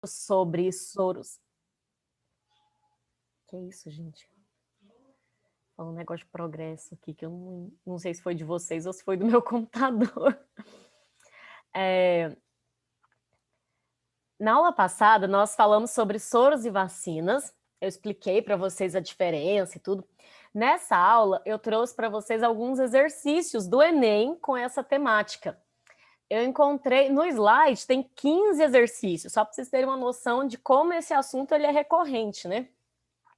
sobre soros. Que isso, gente? Um negócio de progresso aqui, que eu não sei se foi de vocês ou se foi do meu computador. Na aula passada, nós falamos sobre soros e vacinas. Eu expliquei para vocês a diferença e tudo. Nessa aula, eu trouxe para vocês alguns exercícios do Enem com essa temática. Eu encontrei, no slide, tem 15 exercícios, só para vocês terem uma noção de como esse assunto ele é recorrente, né?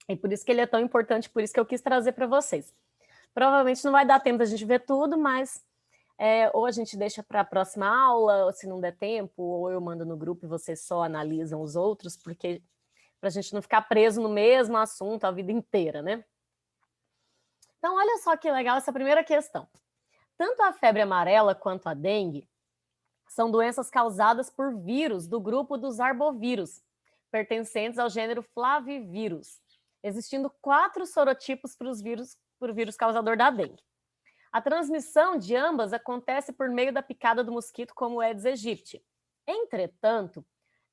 E por isso que ele é tão importante, por isso que eu quis trazer para vocês. Provavelmente não vai dar tempo da gente ver tudo, mas ou a gente deixa para a próxima aula, ou se não der tempo, ou eu mando no grupo e vocês só analisam os outros, porque para a gente não ficar preso no mesmo assunto a vida inteira, né? Então, olha só que legal essa primeira questão. Tanto a febre amarela quanto a dengue são doenças causadas por vírus do grupo dos arbovírus, pertencentes ao gênero Flavivírus, existindo 4 sorotipos para o vírus causador da dengue. A transmissão de ambas acontece por meio da picada do mosquito, como o Aedes aegypti. Entretanto,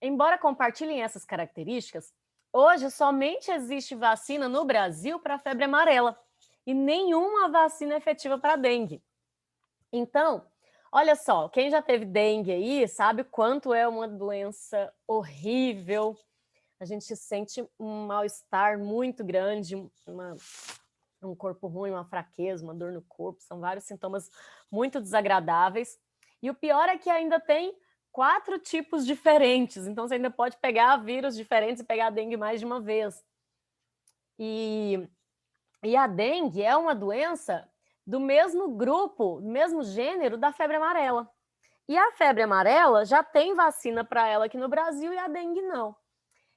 embora compartilhem essas características, hoje somente existe vacina no Brasil para a febre amarela e nenhuma vacina efetiva para a dengue. Então, olha só, quem já teve dengue aí sabe o quanto é uma doença horrível. A gente sente um mal-estar muito grande, um corpo ruim, uma fraqueza, uma dor no corpo, são vários sintomas muito desagradáveis. E o pior é que ainda tem 4 tipos diferentes, então você ainda pode pegar vírus diferentes e pegar a dengue mais de uma vez. E a dengue é uma doença do mesmo grupo, do mesmo gênero da febre amarela. E a febre amarela já tem vacina para ela aqui no Brasil e a dengue não.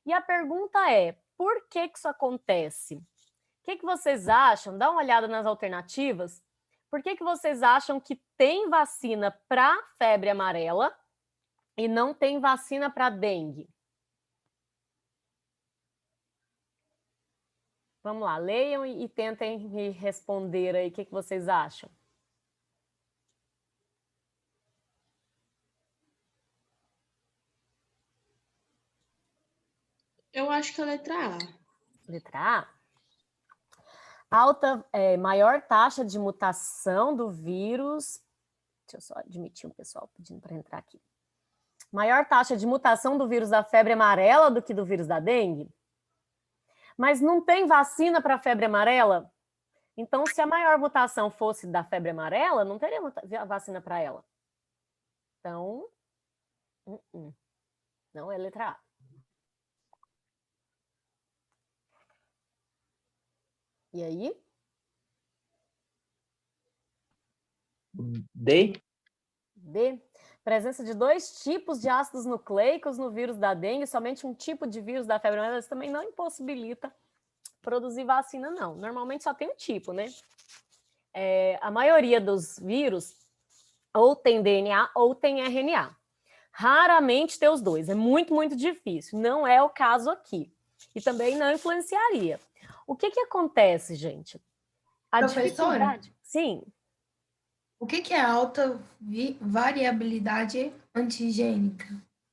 E a pergunta é, por que isso acontece? O que vocês acham? Dá uma olhada nas alternativas. Por que vocês acham que tem vacina para febre amarela e não tem vacina para dengue? Vamos lá, leiam e tentem me responder aí o que vocês acham. Eu acho que é a letra A. Letra A. Maior taxa de mutação do vírus. Deixa eu só admitir o pessoal pedindo para entrar aqui. Maior taxa de mutação do vírus da febre amarela do que do vírus da dengue? Mas não tem vacina para a febre amarela? Então, se a maior mutação fosse da febre amarela, não teria vacina para ela. Então, não é letra A. E aí? D. D. Presença de 2 tipos de ácidos nucleicos no vírus da dengue, somente um tipo de vírus da febre amarela, isso também não impossibilita produzir vacina, não. Normalmente só tem um tipo, né? A maioria dos vírus ou tem DNA ou tem RNA. Raramente tem os dois, é muito, muito difícil. Não é o caso aqui. E também não influenciaria. O que acontece, gente? A dificuldade... Sim. O que é alta variabilidade antigênica?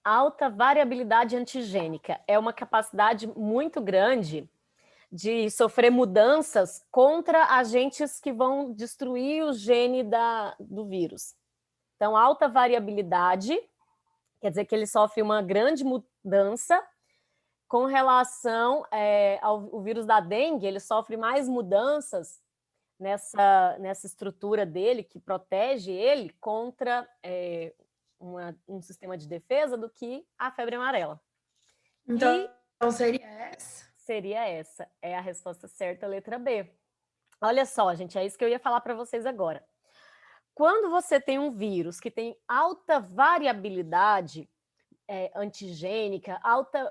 Alta variabilidade antigênica é uma capacidade muito grande de sofrer mudanças contra agentes que vão destruir o gene do vírus. Então, alta variabilidade quer dizer que ele sofre uma grande mudança com relação ao vírus da dengue, ele sofre mais mudanças nessa estrutura dele, que protege ele contra um sistema de defesa do que a febre amarela. Então seria essa? Seria essa. É a resposta certa, a letra B. Olha só, gente, é isso que eu ia falar para vocês agora. Quando você tem um vírus que tem alta variabilidade antigênica, alta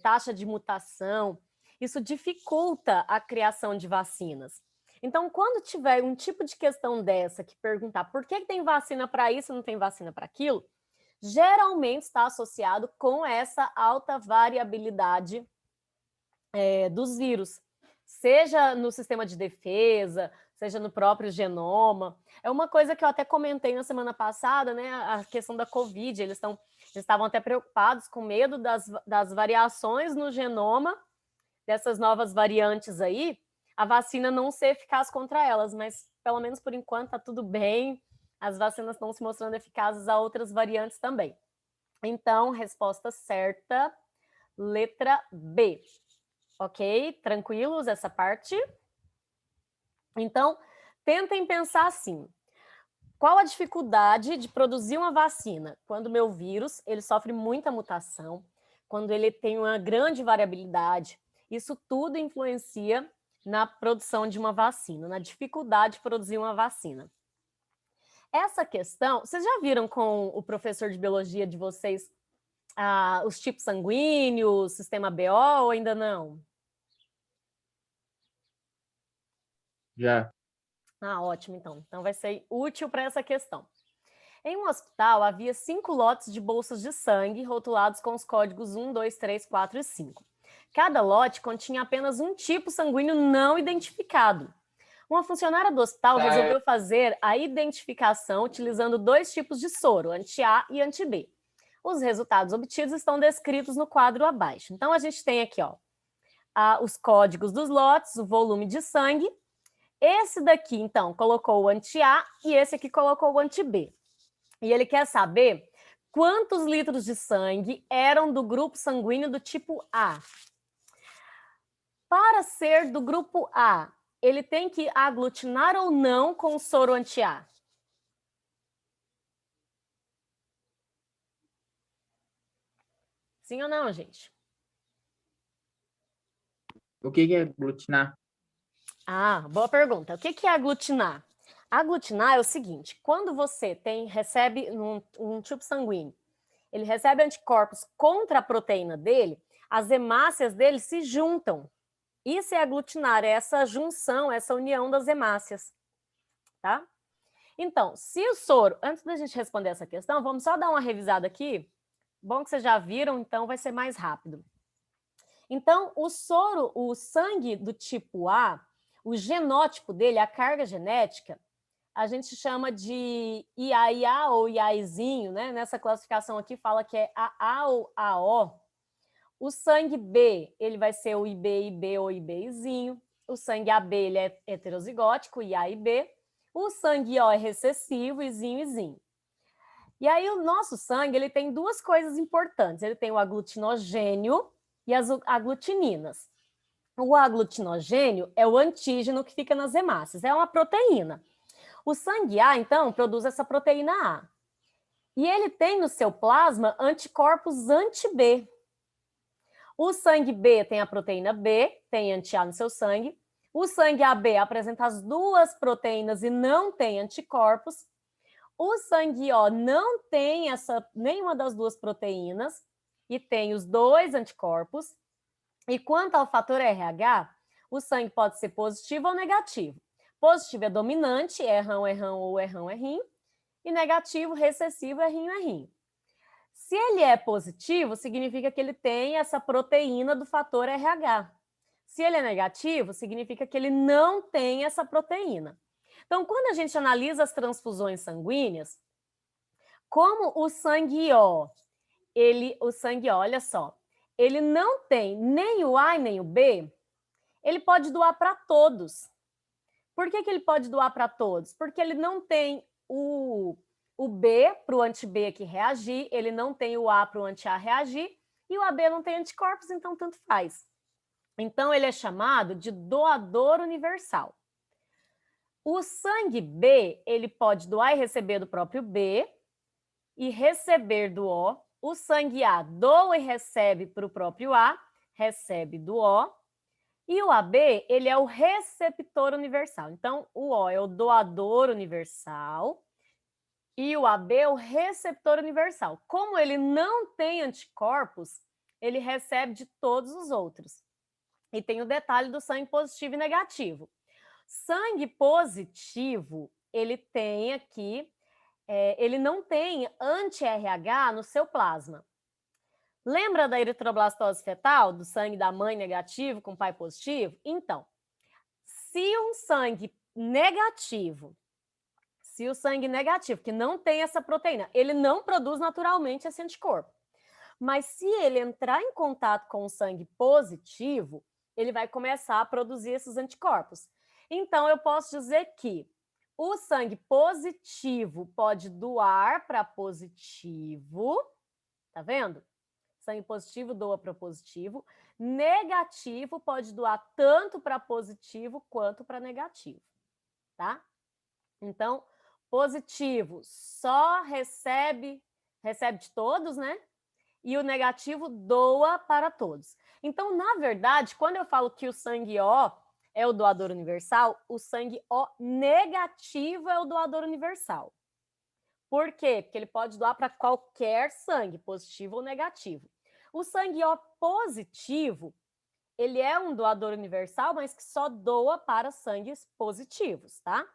taxa de mutação, isso dificulta a criação de vacinas. Então, quando tiver um tipo de questão dessa que perguntar por que tem vacina para isso e não tem vacina para aquilo, geralmente está associado com essa alta variabilidade dos vírus, seja no sistema de defesa, seja no próprio genoma. É uma coisa que eu até comentei na semana passada, né? A questão da Covid, eles estão Eles estavam até preocupados com medo das variações no genoma dessas novas variantes aí, a vacina não ser eficaz contra elas, mas pelo menos por enquanto está tudo bem, as vacinas estão se mostrando eficazes a outras variantes também. Então, resposta certa, letra B. Ok? Tranquilos essa parte? Então, tentem pensar assim. Qual a dificuldade de produzir uma vacina? Quando o meu vírus ele sofre muita mutação, quando ele tem uma grande variabilidade, isso tudo influencia na produção de uma vacina, na dificuldade de produzir uma vacina. Essa questão, vocês já viram com o professor de biologia de vocês os tipos sanguíneos, sistema BO ou ainda não? Já. Ótimo, então. Então vai ser útil para essa questão. Em um hospital, havia 5 lotes de bolsas de sangue rotulados com os códigos 1, 2, 3, 4 e 5. Cada lote continha apenas um tipo sanguíneo não identificado. Uma funcionária do hospital resolveu fazer a identificação utilizando 2 tipos de soro, anti-A e anti-B. Os resultados obtidos estão descritos no quadro abaixo. Então, a gente tem aqui os códigos dos lotes, o volume de sangue. Esse daqui, então, colocou o anti-A e esse aqui colocou o anti-B. E ele quer saber quantos litros de sangue eram do grupo sanguíneo do tipo A. Para ser do grupo A, ele tem que aglutinar ou não com o soro anti-A? Sim ou não, gente? O que é aglutinar? Boa pergunta. O que é aglutinar? Aglutinar é o seguinte, quando você recebe um tipo sanguíneo, ele recebe anticorpos contra a proteína dele, as hemácias dele se juntam. Isso é aglutinar, é essa junção, essa união das hemácias, tá? Então, se o soro, antes da gente responder essa questão, vamos só dar uma revisada aqui. Bom que vocês já viram, então vai ser mais rápido. Então, o sangue do tipo A, o genótipo dele, a carga genética, a gente chama de IAIA ou IAIzinho, né? Nessa classificação aqui fala que é AA ou AO. O sangue B, ele vai ser o IB ou IBzinho. O sangue AB, ele é heterozigótico, IA e B. O sangue O é recessivo, Izinho, Izinho. E aí o nosso sangue, ele tem 2 coisas importantes. Ele tem o aglutinogênio e as aglutininas. O aglutinogênio é o antígeno que fica nas hemácias, é uma proteína. O sangue A, então, produz essa proteína A. E ele tem no seu plasma anticorpos anti-B. O sangue B tem a proteína B, tem anti-A no seu sangue. O sangue AB apresenta as 2 proteínas e não tem anticorpos. O sangue O não tem nenhuma das 2 proteínas e tem os 2 anticorpos. E quanto ao fator RH, o sangue pode ser positivo ou negativo. Positivo é dominante, errão, errão ou errão, errim. E negativo, recessivo, errinho, errinho. Se ele é positivo, significa que ele tem essa proteína do fator RH. Se ele é negativo, significa que ele não tem essa proteína. Então, quando a gente analisa as transfusões sanguíneas, como o sangue O, olha só, ele não tem nem o A e nem o B, ele pode doar para todos. Por que ele pode doar para todos? Porque ele não tem o B para o anti-B aqui reagir, ele não tem o A para o anti-A reagir, e o AB não tem anticorpos, então tanto faz. Então, ele é chamado de doador universal. O sangue B, ele pode doar e receber do próprio B e receber do O. O sangue A doa e recebe para o próprio A, recebe do O. E o AB, ele é o receptor universal. Então, o O é o doador universal e o AB é o receptor universal. Como ele não tem anticorpos, ele recebe de todos os outros. E tem o detalhe do sangue positivo e negativo. Sangue positivo, ele tem aqui, ele não tem anti-RH no seu plasma. Lembra da eritroblastose fetal, do sangue da mãe negativo com pai positivo? Então, se um sangue negativo Se o sangue negativo, que não tem essa proteína, ele não produz naturalmente esse anticorpo. Mas se ele entrar em contato com o sangue positivo, ele vai começar a produzir esses anticorpos. Então, eu posso dizer que o sangue positivo pode doar para positivo, tá vendo? Sangue positivo doa para positivo, negativo pode doar tanto para positivo quanto para negativo, tá? Então, positivo só recebe de todos, né? E o negativo doa para todos. Então, na verdade, quando eu falo que o sangue O é o doador universal, o sangue O negativo é o doador universal. Por quê? Porque ele pode doar para qualquer sangue, positivo ou negativo. O sangue O positivo, ele é um doador universal, mas que só doa para sangues positivos, tá?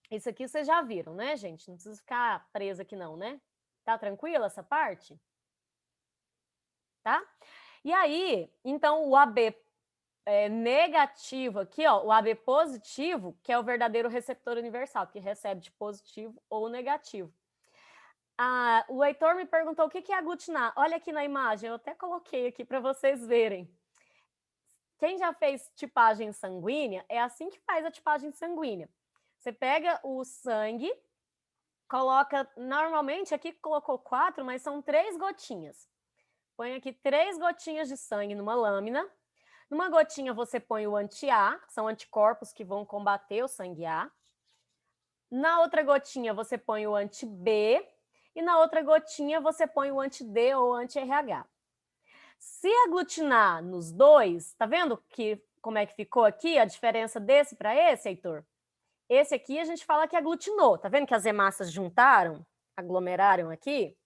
Isso aqui vocês já viram, né, gente? Não precisa ficar preso aqui não, né? Tá tranquila essa parte? Tá? E aí, então, o AB negativo aqui, ó, o AB positivo, que é o verdadeiro receptor universal, que recebe de positivo ou negativo. O Heitor me perguntou o que é aglutinar. Olha aqui na imagem, eu até coloquei aqui para vocês verem. Quem já fez tipagem sanguínea, é assim que faz a tipagem sanguínea. Você pega o sangue, coloca, normalmente aqui colocou 4, mas são 3 gotinhas. Põe aqui 3 gotinhas de sangue numa lâmina. Numa gotinha você põe o anti-A, que são anticorpos que vão combater o sangue A. Na outra gotinha você põe o anti-B. E na outra gotinha você põe o anti-D ou anti-RH. Se aglutinar nos dois, tá vendo como é que ficou aqui a diferença desse para esse, Heitor? Esse aqui a gente fala que aglutinou. Tá vendo que as hemácias juntaram, aglomeraram aqui?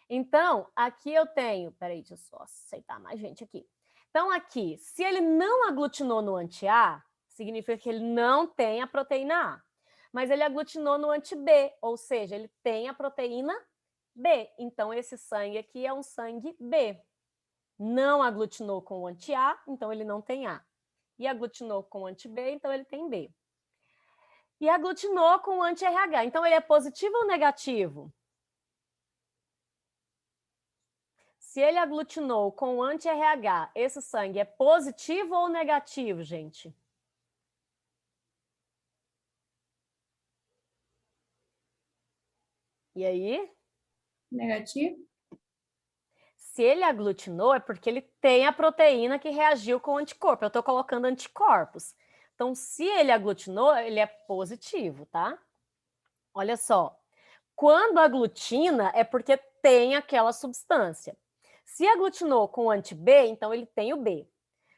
Então, aqui eu tenho... Peraí, deixa eu só aceitar mais gente aqui. Então, aqui, se ele não aglutinou no anti-A, significa que ele não tem a proteína A. Mas ele aglutinou no anti-B, ou seja, ele tem a proteína B. Então, esse sangue aqui é um sangue B. Não aglutinou com o anti-A, então ele não tem A. E aglutinou com o anti-B, então ele tem B. E aglutinou com o anti-RH. Então, ele é positivo ou negativo? Se ele aglutinou com o anti-RH, esse sangue é positivo ou negativo, gente? E aí? Negativo? Se ele aglutinou, é porque ele tem a proteína que reagiu com o anticorpo. Eu estou colocando anticorpos. Então, se ele aglutinou, ele é positivo, tá? Olha só. Quando aglutina, é porque tem aquela substância. Se aglutinou com o anti-B, então ele tem o B.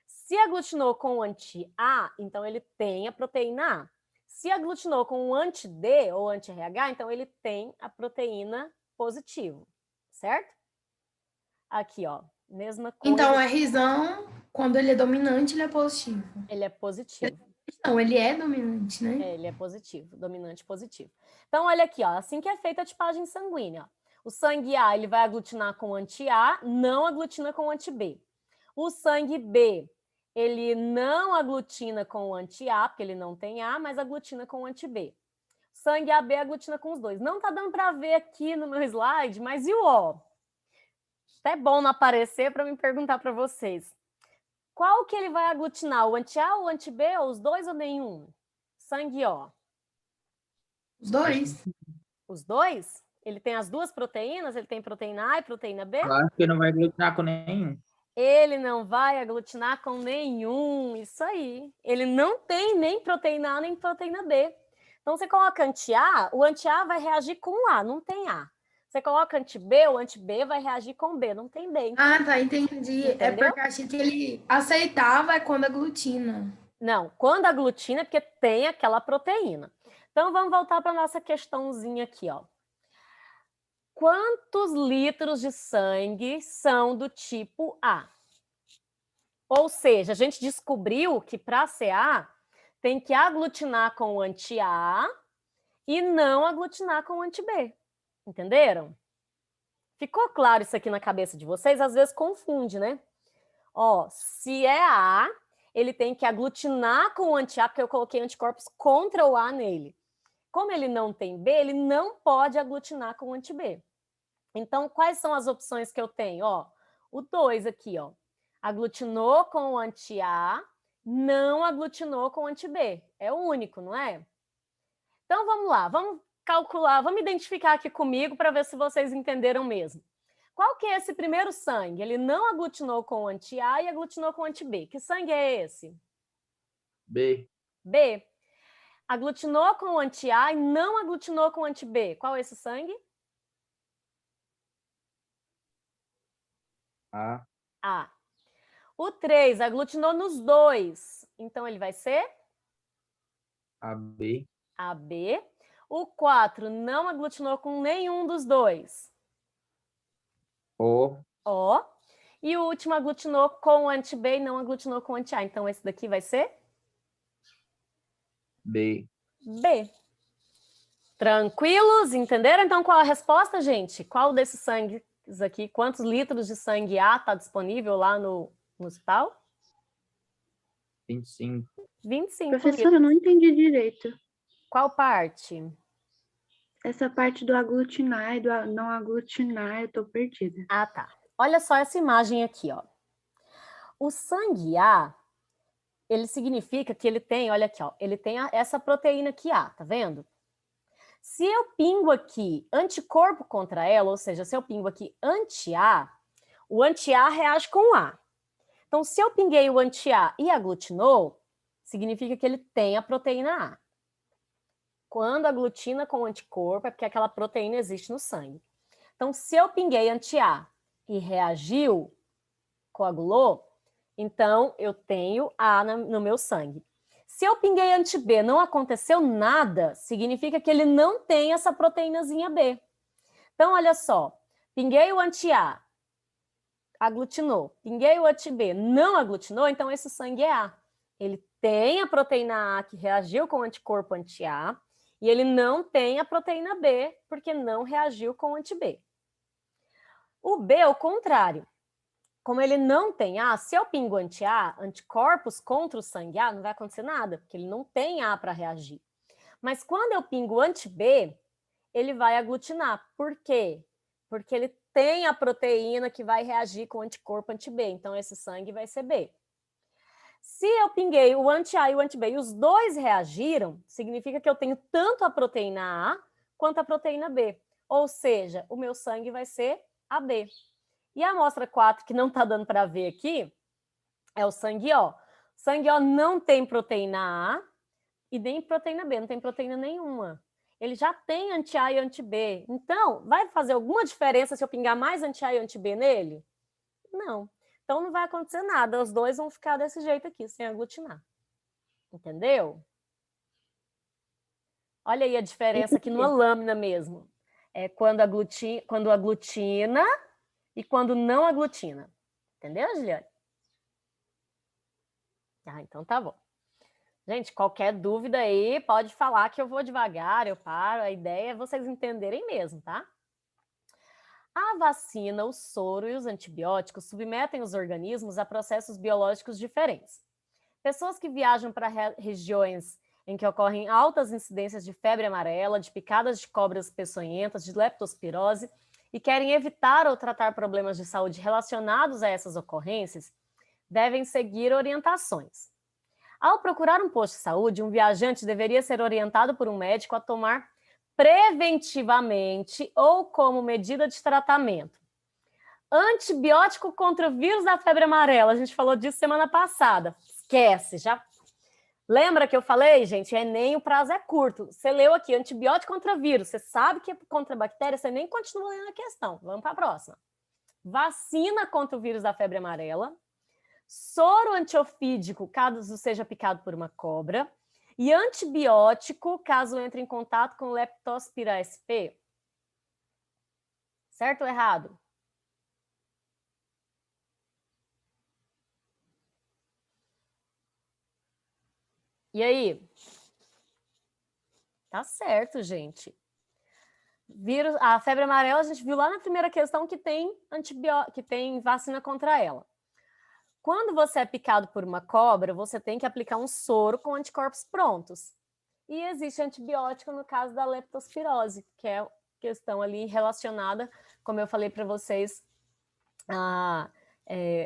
Se aglutinou com o anti-A, então ele tem a proteína A. Se aglutinou com o anti-D ou anti-RH, então ele tem a proteína positivo, certo? Aqui, ó, mesma coisa. Então, a Rizão, quando ele é dominante, ele é positivo. Ele é positivo. Não, ele é dominante, né? Ele é positivo, dominante positivo. Então, olha aqui, ó, assim que é feita a tipagem sanguínea. Ó. O sangue A, ele vai aglutinar com o anti-A, não aglutina com o anti-B. O sangue B, ele não aglutina com o anti-A, porque ele não tem A, mas aglutina com o anti-B. Sangue AB aglutina com os dois. Não tá dando para ver aqui no meu slide, mas e o O? Até bom não aparecer para me perguntar para vocês. Qual que ele vai aglutinar? O anti-A, o anti-B, ou os dois ou nenhum? Sangue O. Os dois. Os dois? Ele tem as duas proteínas? Ele tem proteína A e proteína B? Claro que não vai aglutinar com nenhum. Ele não vai aglutinar com nenhum, isso aí. Ele não tem nem proteína A nem proteína B. Então, você coloca anti-A, o anti-A vai reagir com A, não tem A. Você coloca anti-B, o anti-B vai reagir com B, não tem B. Ah, tá, entendi. Entendeu? É porque eu achei que ele aceitava é quando aglutina. Não, quando aglutina é porque tem aquela proteína. Então, vamos voltar para a nossa questãozinha aqui, ó. Quantos litros de sangue são do tipo A? Ou seja, a gente descobriu que para ser A, tem que aglutinar com o anti-A e não aglutinar com o anti-B. Entenderam? Ficou claro isso aqui na cabeça de vocês? Às vezes confunde, né? Ó, se é A, ele tem que aglutinar com o anti-A, porque eu coloquei anticorpos contra o A nele. Como ele não tem B, ele não pode aglutinar com o anti-B. Então, quais são as opções que eu tenho? Ó, o 2 aqui, ó. Aglutinou com o anti-A, não aglutinou com o anti-B. É o único, não é? Então, vamos lá. Vamos calcular, vamos identificar aqui comigo para ver se vocês entenderam mesmo. Qual que é esse primeiro sangue? Ele não aglutinou com o anti-A e aglutinou com o anti-B. Que sangue é esse? B. B. Aglutinou com o anti-A e não aglutinou com o anti-B. Qual é esse sangue? A. A. O 3 aglutinou nos dois. Então, ele vai ser? AB. AB. O 4 não aglutinou com nenhum dos dois. O. O. E o último aglutinou com o anti-B e não aglutinou com o anti-A. Então, esse daqui vai ser? B. B. Tranquilos? Entenderam? Então, qual a resposta, gente? Qual desses sangues aqui, quantos litros de sangue A está disponível lá no hospital? 25. 25 Professora, eu não entendi direito. Qual parte? Essa parte do aglutinar e do não aglutinar, eu tô perdida. Ah, tá. Olha só essa imagem aqui, ó. O sangue A, ele significa que ele tem, olha aqui, ó, ele tem essa proteína aqui A, tá vendo? Se eu pingo aqui anticorpo contra ela, ou seja, se eu pingo aqui anti-A, o anti-A reage com o A. Então, se eu pinguei o anti-A e aglutinou, significa que ele tem a proteína A. Quando aglutina com o anticorpo, é porque aquela proteína existe no sangue. Então, se eu pinguei anti-A e reagiu, coagulou, então eu tenho A no meu sangue. Se eu pinguei anti-B, não aconteceu nada, significa que ele não tem essa proteínazinha B. Então, olha só, pinguei o anti-A, aglutinou. Pinguei o anti-B, não aglutinou, então esse sangue é A. Ele tem a proteína A que reagiu com o anticorpo anti-A e ele não tem a proteína B porque não reagiu com o anti-B. O B é o contrário. Como ele não tem A, se eu pingo anti-A, anticorpos contra o sangue A, não vai acontecer nada, porque ele não tem A para reagir. Mas quando eu pingo anti-B, ele vai aglutinar. Por quê? Porque ele tem a proteína que vai reagir com o anticorpo anti-B. Então, esse sangue vai ser B. Se eu pinguei o anti-A e o anti-B e os dois reagiram, significa que eu tenho tanto a proteína A quanto a proteína B. Ou seja, o meu sangue vai ser AB. E a amostra 4, que não está dando para ver aqui, é o sangue O. Sangue O não tem proteína A e nem proteína B, não tem proteína nenhuma. Ele já tem anti-A e anti-B. Então, vai fazer alguma diferença se eu pingar mais anti-A e anti-B nele? Não. Então, não vai acontecer nada. Os dois vão ficar desse jeito aqui, sem aglutinar. Entendeu? Olha aí a diferença aqui numa lâmina mesmo. É quando aglutina e quando não aglutina. Entendeu, Juliane? Ah, então tá bom. Gente, qualquer dúvida aí, pode falar que eu vou devagar, eu paro. A ideia é vocês entenderem mesmo, tá? A vacina, o soro e os antibióticos submetem os organismos a processos biológicos diferentes. Pessoas que viajam para regiões em que ocorrem altas incidências de febre amarela, de picadas de cobras peçonhentas, de leptospirose e querem evitar ou tratar problemas de saúde relacionados a essas ocorrências, devem seguir orientações. Ao procurar um posto de saúde, um viajante deveria ser orientado por um médico a tomar preventivamente ou como medida de tratamento antibiótico contra o vírus da febre amarela. A gente falou disso semana passada. Esquece, já... Lembra que eu falei, gente? Enem, o prazo é curto. Você leu aqui, antibiótico contra vírus. Você sabe que é contra bactéria, você nem continua lendo a questão. Vamos para a próxima. Vacina contra o vírus da febre amarela. Soro antiofídico, caso seja picado por uma cobra. E antibiótico, caso entre em contato com Leptospira sp. Certo ou errado? E aí? Tá certo, gente. Vírus, a febre amarela, a gente viu lá na primeira questão que tem vacina contra ela. Quando você é picado por uma cobra, você tem que aplicar um soro com anticorpos prontos. e existe antibiótico no caso da leptospirose, que é questão ali relacionada, como eu falei para vocês, a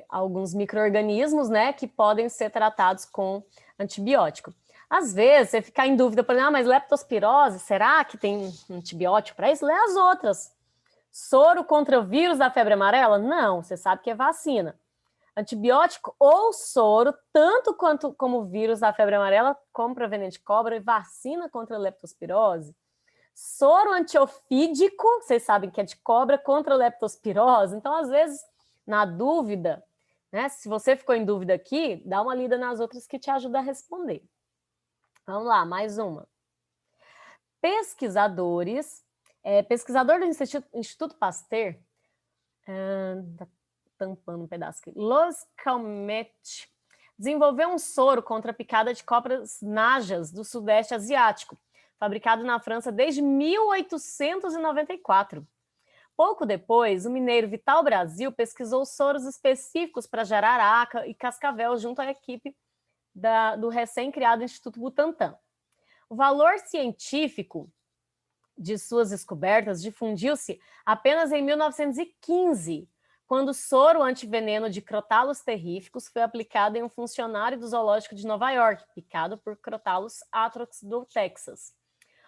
alguns micro-organismos, né, que podem ser tratados com antibiótico. Às vezes, você fica em dúvida, por exemplo, mas leptospirose, será que tem antibiótico para isso? Lê as outras. Soro contra o vírus da febre amarela? Não, você sabe que é vacina. Antibiótico ou soro, tanto quanto como o vírus da febre amarela, como para veneno de cobra, e vacina contra a leptospirose. Soro antiofídico, vocês sabem que é de cobra, contra a leptospirose. Então, às vezes, na dúvida, né? Se você ficou em dúvida aqui, dá uma lida nas outras que te ajuda a responder. Vamos lá, mais uma. Pesquisador do Instituto Pasteur, tá tampando um pedaço aqui, Los Calmette, desenvolveu um soro contra a picada de cobras najas do Sudeste Asiático, fabricado na França desde 1894. Pouco depois, o mineiro Vital Brasil pesquisou soros específicos para jararaca e cascavel junto à equipe do recém-criado Instituto Butantan. O valor científico de suas descobertas difundiu-se apenas em 1915, quando o soro antiveneno de Crotalus terríficos foi aplicado em um funcionário do zoológico de Nova York, picado por Crotalus atrox do Texas.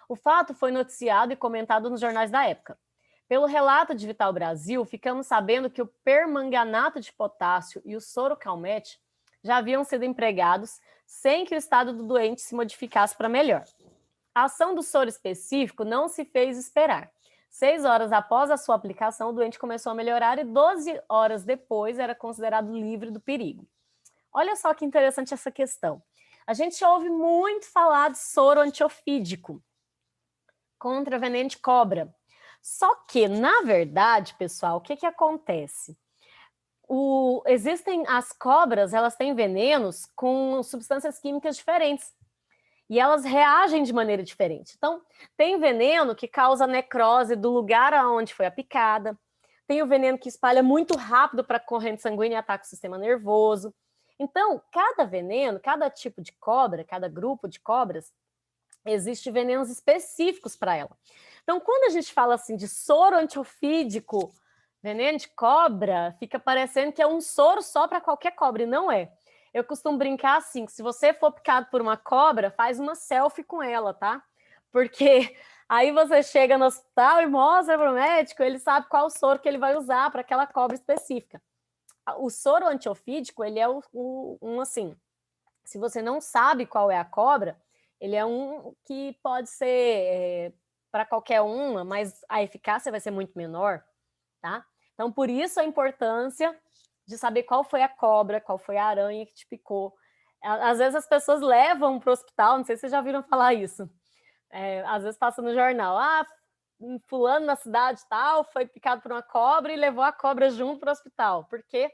O fato foi noticiado e comentado nos jornais da época. Pelo relato de Vital Brasil, ficamos sabendo que o permanganato de potássio e o soro Calmette já haviam sido empregados sem que o estado do doente se modificasse para melhor. A ação do soro específico não se fez esperar. 6 horas após a sua aplicação, o doente começou a melhorar e 12 horas depois era considerado livre do perigo. Olha só que interessante essa questão. A gente ouve muito falar de soro antiofídico contra veneno de cobra. Só que, na verdade, pessoal, o que acontece? Existem as cobras, elas têm venenos com substâncias químicas diferentes. E elas reagem de maneira diferente. Então, tem veneno que causa necrose do lugar aonde foi a picada, tem o veneno que espalha muito rápido para a corrente sanguínea e ataca o sistema nervoso. Então, cada veneno, cada tipo de cobra, cada grupo de cobras, existe venenos específicos para ela. Então, quando a gente fala assim de soro antiofídico, veneno de cobra, fica parecendo que é um soro só para qualquer cobra, e não é. Eu costumo brincar assim, que se você for picado por uma cobra, faz uma selfie com ela, tá? Porque aí você chega no hospital e mostra para o médico, ele sabe qual soro que ele vai usar para aquela cobra específica. O soro antiofídico, ele é assim, se você não sabe qual é a cobra, ele é um que pode ser para qualquer uma, mas a eficácia vai ser muito menor, tá? Então, por isso a importância de saber qual foi a cobra, qual foi a aranha que te picou. Às vezes as pessoas levam para o hospital, não sei se vocês já viram falar isso. Às vezes passa no jornal, fulano na cidade tal foi picado por uma cobra e levou a cobra junto para o hospital, porque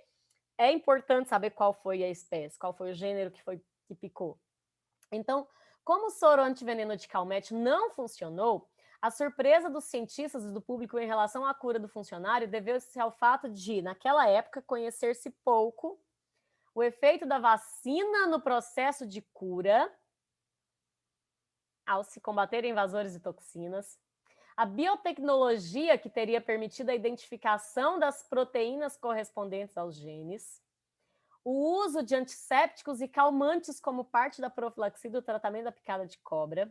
é importante saber qual foi a espécie, qual foi o gênero que picou. Então, como o soro antiveneno de Calmette não funcionou, a surpresa dos cientistas e do público em relação à cura do funcionário deveu-se ao fato de, naquela época, conhecer-se pouco o efeito da vacina no processo de cura, ao se combater invasores e toxinas, a biotecnologia que teria permitido a identificação das proteínas correspondentes aos genes, o uso de antissépticos e calmantes como parte da profilaxia do tratamento da picada de cobra,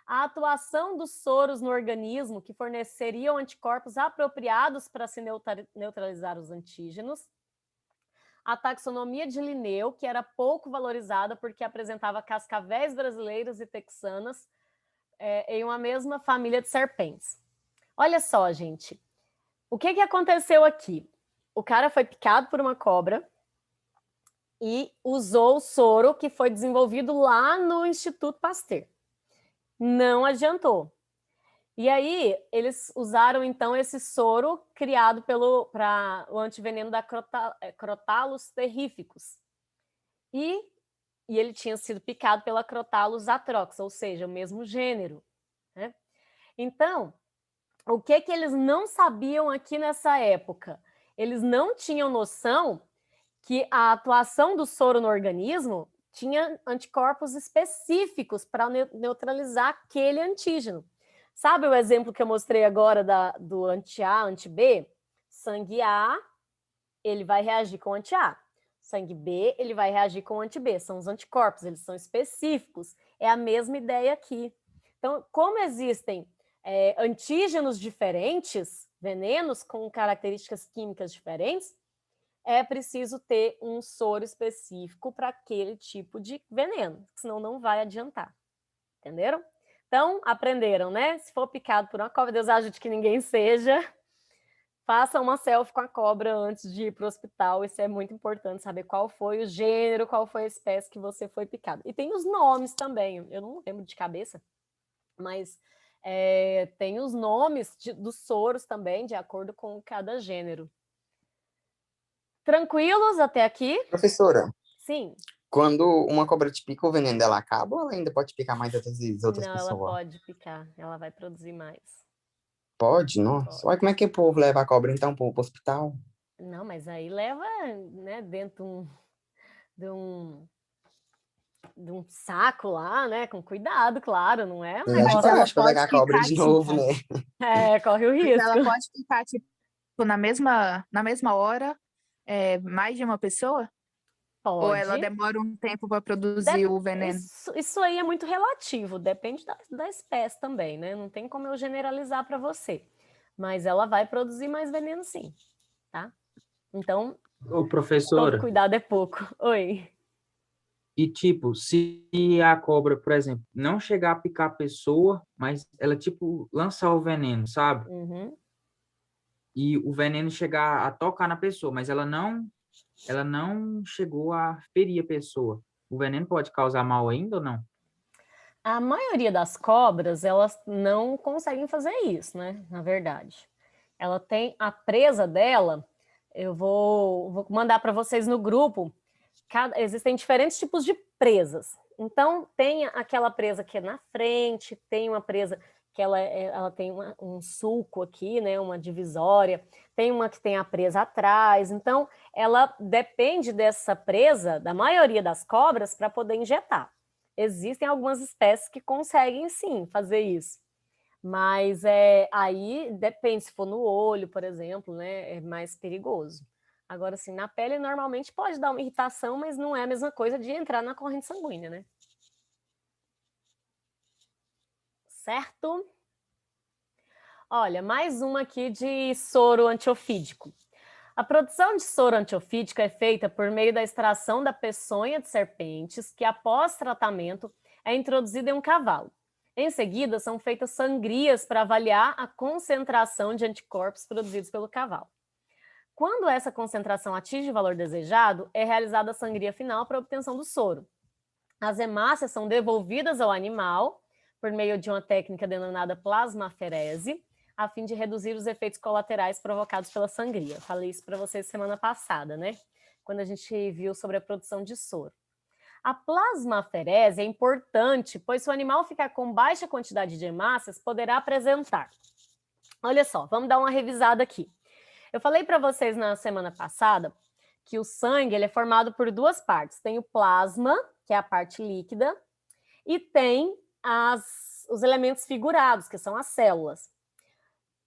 a atuação dos soros no organismo que forneceriam anticorpos apropriados para se neutralizar os antígenos, a taxonomia de Linneu, que era pouco valorizada porque apresentava cascavéis brasileiros e texanas em uma mesma família de serpentes. Olha só, gente, o que aconteceu aqui? O cara foi picado por uma cobra e usou o soro que foi desenvolvido lá no Instituto Pasteur. Não adiantou. E aí, eles usaram, então, esse soro criado para o antiveneno da Crotalus terríficos. E ele tinha sido picado pela Crotalus atrox, ou seja, o mesmo gênero, né? Então, o que eles não sabiam aqui nessa época? Eles não tinham noção que a atuação do soro no organismo tinha anticorpos específicos para neutralizar aquele antígeno. Sabe o exemplo que eu mostrei agora do anti-A, anti-B? Sangue A, ele vai reagir com anti-A. Sangue B, ele vai reagir com anti-B. São os anticorpos, eles são específicos. É a mesma ideia aqui. Então, como existem antígenos diferentes, venenos com características químicas diferentes, é preciso ter um soro específico para aquele tipo de veneno, senão não vai adiantar. Entenderam? Então, aprenderam, né? Se for picado por uma cobra, Deus ajude que ninguém seja, faça uma selfie com a cobra antes de ir para o hospital. Isso é muito importante, saber qual foi o gênero, qual foi a espécie que você foi picado. E tem os nomes também, eu não lembro de cabeça, mas tem os nomes dos soros também, de acordo com cada gênero. Tranquilos até aqui? Professora, Sim. quando uma cobra te pica, o veneno dela acaba ou ela ainda pode picar mais outras vezes, outras Não, pessoas? ela pode picar, ela vai produzir mais. Pode? Nossa. Pode. Olha como é que o povo leva a cobra, então, pro hospital. Não, mas aí leva, né, dentro de um saco lá, né, com cuidado, claro, não é um Leva negócio... coragem ela pra pegar a pode cobra picar, de novo, tipo, né? corre o Mas risco. ela pode ficar, tipo, na mesma hora, mais de uma pessoa? Ou Pode. ela demora um tempo para produzir o veneno? Isso aí é muito relativo, depende da espécie também, né? Não tem como eu generalizar para você. Mas ela vai produzir mais veneno sim, tá? Então, Ô, todo professora, cuidado é pouco. Oi. e tipo, se a cobra, por exemplo, não chegar a picar a pessoa, mas ela, tipo, lançar o veneno, sabe? Uhum. E o veneno chegar a tocar na pessoa, mas ela não chegou a ferir a pessoa. O veneno pode causar mal ainda ou não? A maioria das cobras, elas não conseguem fazer isso, né? Na verdade. Ela tem a presa dela, eu vou mandar para vocês no grupo. Existem diferentes tipos de presas. Então, tem aquela presa que é na frente, tem uma presa que ela tem um sulco aqui, né? Uma divisória, tem uma que tem a presa atrás. Então, ela depende dessa presa, da maioria das cobras, para poder injetar. Existem algumas espécies que conseguem sim fazer isso, mas aí depende, se for no olho, por exemplo, né, é mais perigoso. Agora, assim, na pele normalmente pode dar uma irritação, mas não é a mesma coisa de entrar na corrente sanguínea, né? Certo? Olha, mais uma aqui de soro antiofídico. A produção de soro antiofídico é feita por meio da extração da peçonha de serpentes, que após tratamento é introduzida em um cavalo. Em seguida, são feitas sangrias para avaliar a concentração de anticorpos produzidos pelo cavalo. Quando essa concentração atinge o valor desejado, é realizada a sangria final para a obtenção do soro. As hemácias são devolvidas ao animal por meio de uma técnica denominada plasmaferese, a fim de reduzir os efeitos colaterais provocados pela sangria. Falei isso para vocês semana passada, né? Quando a gente viu sobre a produção de soro. A plasmaferese é importante, pois se o animal ficar com baixa quantidade de hemácias, poderá apresentar. Olha só, vamos dar uma revisada aqui. Eu falei para vocês na semana passada que o sangue ele é formado por duas partes. Tem o plasma, que é a parte líquida, e tem os elementos figurados, que são as células.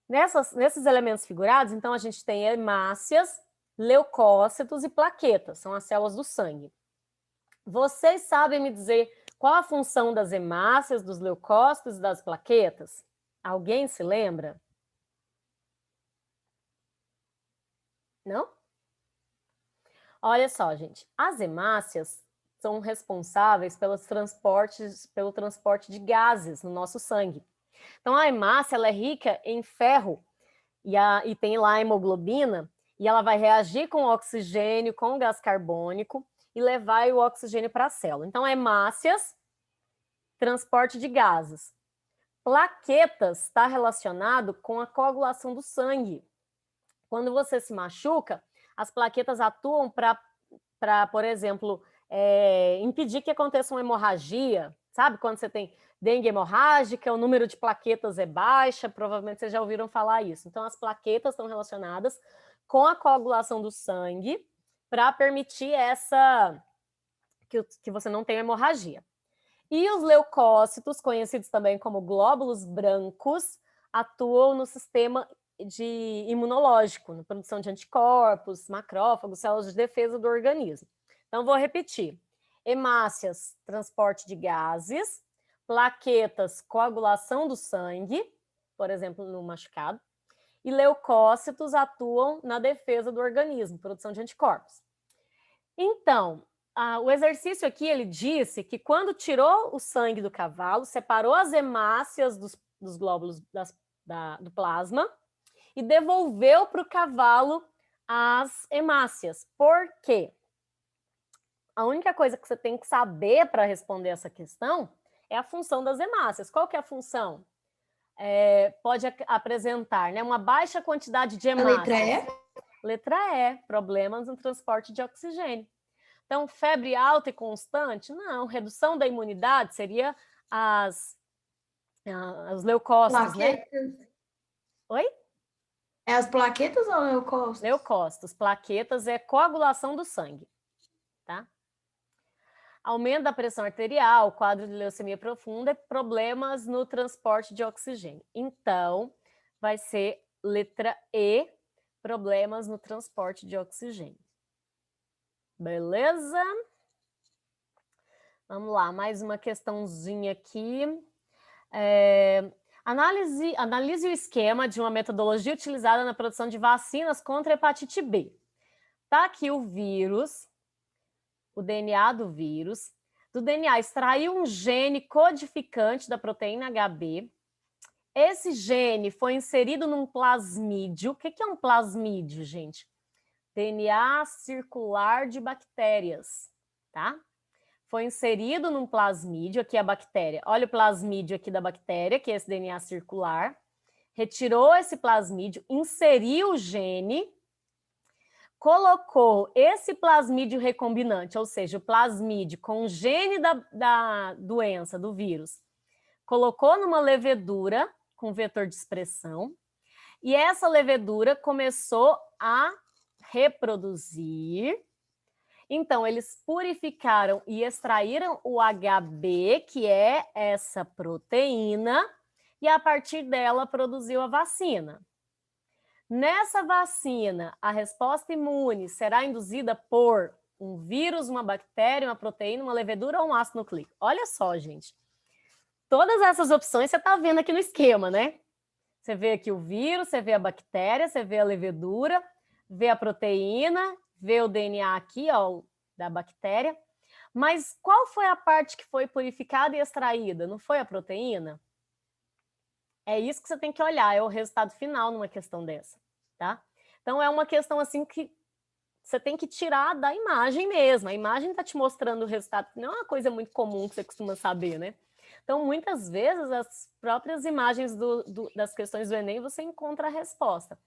Nesses elementos figurados, então, a gente tem hemácias, leucócitos e plaquetas, são as células do sangue. Vocês sabem me dizer qual a função das hemácias, dos leucócitos e das plaquetas? Alguém se lembra? Não? Olha só, gente, as hemácias são responsáveis pelo transporte de gases no nosso sangue. Então, a hemácia ela é rica em ferro e tem lá a hemoglobina, e ela vai reagir com o oxigênio, com o gás carbônico e levar o oxigênio para a célula. Então, hemácias, transporte de gases. Plaquetas está relacionado com a coagulação do sangue. Quando você se machuca, as plaquetas atuam para, por exemplo, impedir que aconteça uma hemorragia. Sabe quando você tem dengue hemorrágica, o número de plaquetas é baixa, provavelmente vocês já ouviram falar isso. Então, as plaquetas estão relacionadas com a coagulação do sangue para permitir que você não tem hemorragia. E os leucócitos, conhecidos também como glóbulos brancos, atuam no sistema imunológico, na produção de anticorpos, macrófagos, células de defesa do organismo. Então, vou repetir. Hemácias, transporte de gases. Plaquetas, coagulação do sangue, por exemplo, no machucado. E leucócitos atuam na defesa do organismo, produção de anticorpos. Então, o exercício aqui, ele disse que quando tirou o sangue do cavalo, separou as hemácias dos glóbulos do plasma e devolveu para o cavalo as hemácias. Por quê? A única coisa que você tem que saber para responder essa questão é a função das hemácias. Qual que é a função? Pode apresentar, né, uma baixa quantidade de A hemácias. letra E? Letra E, problemas no transporte de oxigênio. Então, febre alta e constante? Não, redução da imunidade seria os leucócitos, né? Plaquetas? Oi? É as plaquetas ou leucócitos? Leucócitos. Plaquetas é coagulação do sangue, tá? Aumento da pressão arterial, quadro de leucemia profunda, problemas no transporte de oxigênio. Então, vai ser letra E, problemas no transporte de oxigênio. Beleza? Vamos lá, mais uma questãozinha aqui. Analise o esquema de uma metodologia utilizada na produção de vacinas contra a hepatite B. Tá aqui o vírus, o DNA do vírus. Do DNA extraiu um gene codificante da proteína HB. Esse gene foi inserido num plasmídio. O que é um plasmídio, gente? DNA circular de bactérias, tá? Foi inserido num plasmídio, aqui a bactéria. Olha o plasmídio aqui da bactéria, que é esse DNA circular. Retirou esse plasmídio, inseriu o gene, colocou esse plasmídio recombinante, ou seja, o plasmídio com o gene da doença, do vírus, colocou numa levedura com vetor de expressão, e essa levedura começou a reproduzir. Então, eles purificaram e extraíram o HB, que é essa proteína, e a partir dela produziu a vacina. Nessa vacina, a resposta imune será induzida por um vírus, uma bactéria, uma proteína, uma levedura ou um ácido nucleico. Olha só, gente. Todas essas opções você está vendo aqui no esquema, né? Você vê aqui o vírus, você vê a bactéria, você vê a levedura, vê a proteína, vê o DNA aqui, ó, da bactéria. Mas qual foi a parte que foi purificada e extraída? Não foi a proteína? É isso que você tem que olhar, é o resultado final numa questão dessa, tá? Então, é uma questão assim que você tem que tirar da imagem mesmo. A imagem está te mostrando o resultado, não é uma coisa muito comum que você costuma saber, né? Então, muitas vezes, as próprias imagens das questões do Enem, você encontra a resposta.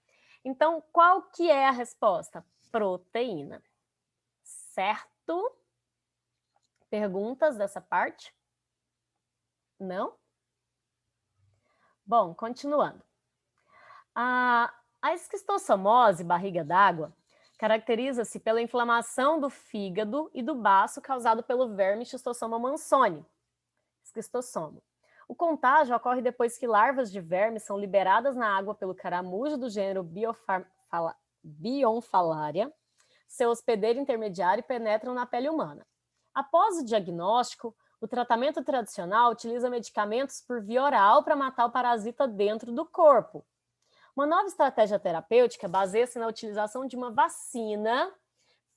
Então, qual que é a resposta? Proteína. Certo? Perguntas dessa parte? Não? Bom, continuando. A esquistossomose, barriga d'água, caracteriza-se pela inflamação do fígado e do baço causado pelo verme Schistossoma mansoni, esquistossomo. O contágio ocorre depois que larvas de verme são liberadas na água pelo caramujo do gênero Bionfalaria, seu hospedeiro intermediário, e penetram na pele humana. Após o diagnóstico, o tratamento tradicional utiliza medicamentos por via oral para matar o parasita dentro do corpo. Uma nova estratégia terapêutica baseia-se na utilização de uma vacina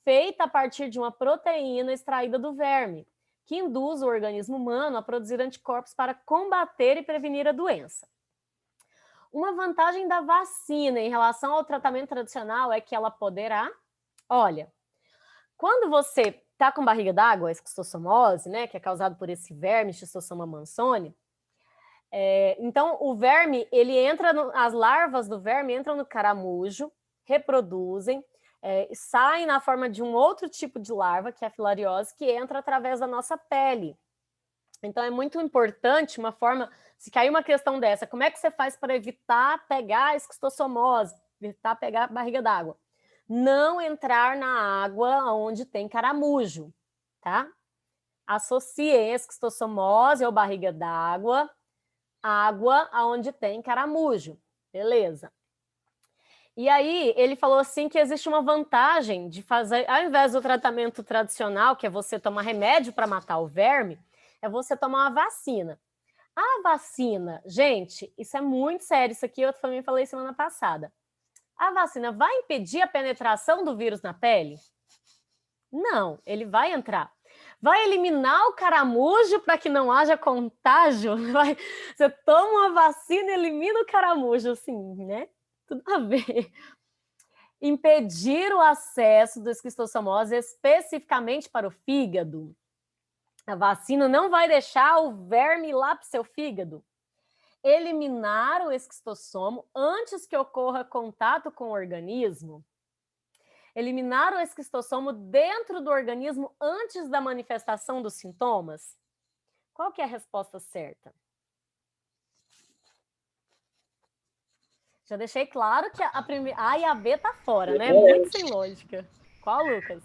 feita a partir de uma proteína extraída do verme, que induz o organismo humano a produzir anticorpos para combater e prevenir a doença. Uma vantagem da vacina em relação ao tratamento tradicional é que ela poderá... Olha, quando você está com barriga d'água, a esquistossomose, né, que é causado por esse verme, Schistossoma mansoni, então o verme, ele entra, as larvas do verme entram no caramujo, reproduzem, saem na forma de um outro tipo de larva, que é a filariose, que entra através da nossa pele. Então é muito importante uma forma, se cair uma questão dessa, como é que você faz para evitar pegar a esquistossomose, evitar pegar a barriga d'água? Não entrar na água onde tem caramujo, tá? Associei esquistossomose ou barriga d'água, água aonde tem caramujo. Beleza. E aí, ele falou assim que existe uma vantagem de fazer, ao invés do tratamento tradicional, que é você tomar remédio para matar o verme, é você tomar uma vacina. A vacina, gente, isso é muito sério, isso aqui eu também falei semana passada. A vacina vai impedir a penetração do vírus na pele? Não, ele vai entrar. Vai eliminar o caramujo para que não haja contágio? Você toma uma vacina e elimina o caramujo, assim, né? Tudo a ver. Impedir o acesso do esquistossomose especificamente para o fígado. A vacina não vai deixar o verme ir lá para o seu fígado. Eliminar o esquistossomo antes que ocorra contato com o organismo. Eliminar o esquistossomo dentro do organismo antes da manifestação dos sintomas. Qual que é a resposta certa? Já deixei claro que a primeira A e a B tá fora, né? Muito sem lógica. Qual, Lucas?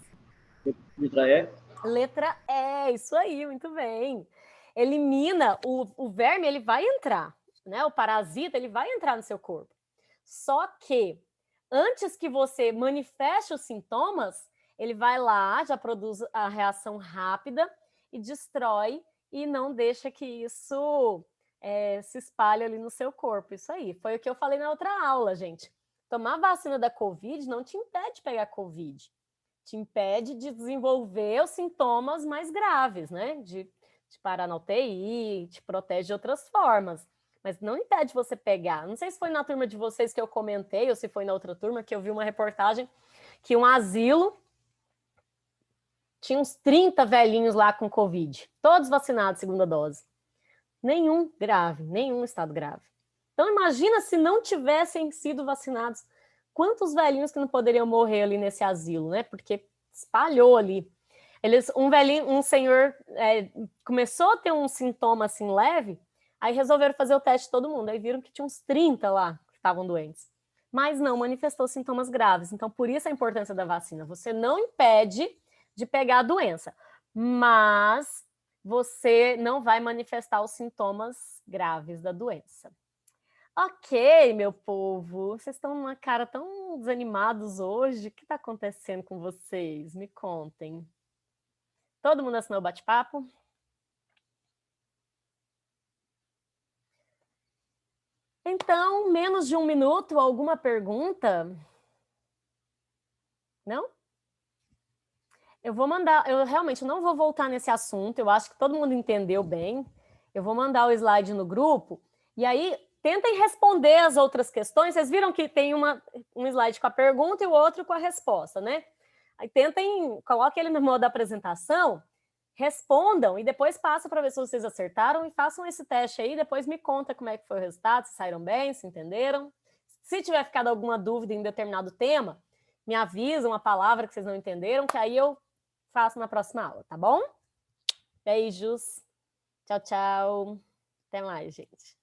Letra E. Letra E, isso aí, muito bem. Elimina o verme, ele vai entrar, né? O parasita, ele vai entrar no seu corpo. Só que antes que você manifeste os sintomas, ele vai lá, já produz a reação rápida e destrói e não deixa que isso se espalhe ali no seu corpo. Isso aí, foi o que eu falei na outra aula, gente. Tomar vacina da Covid não te impede de pegar Covid. Te impede de desenvolver os sintomas mais graves, né? De parar na UTI, te protege de outras formas. Mas não impede você pegar. Não sei se foi na turma de vocês que eu comentei, ou se foi na outra turma, que eu vi uma reportagem que um asilo tinha uns 30 velhinhos lá com Covid, todos vacinados, segunda dose. Nenhum grave, nenhum estado grave. Então imagina se não tivessem sido vacinados, quantos velhinhos que não poderiam morrer ali nesse asilo, né? Porque espalhou ali. Um senhor começou a ter um sintoma assim leve, aí resolveram fazer o teste de todo mundo, aí viram que tinha uns 30 lá que estavam doentes. Mas não manifestou sintomas graves. Então, por isso a importância da vacina. Você não impede de pegar a doença, mas você não vai manifestar os sintomas graves da doença. Ok, meu povo, vocês estão numa cara tão desanimados hoje. O que está acontecendo com vocês? Me contem. Todo mundo assinou o bate-papo? Então, menos de 1 minuto, alguma pergunta? Não? Eu vou mandar, eu realmente não vou voltar nesse assunto, eu acho que todo mundo entendeu bem. Eu vou mandar o slide no grupo, e aí tentem responder as outras questões. Vocês viram que tem um slide com a pergunta e o outro com a resposta, né? Aí coloquem ele no modo da apresentação, respondam e depois passa para ver se vocês acertaram e façam esse teste aí, depois me conta como é que foi o resultado, se saíram bem, se entenderam. Se tiver ficado alguma dúvida em determinado tema, me avisam a palavra que vocês não entenderam, que aí eu faço na próxima aula, tá bom? Beijos. Tchau, tchau. Até mais, gente.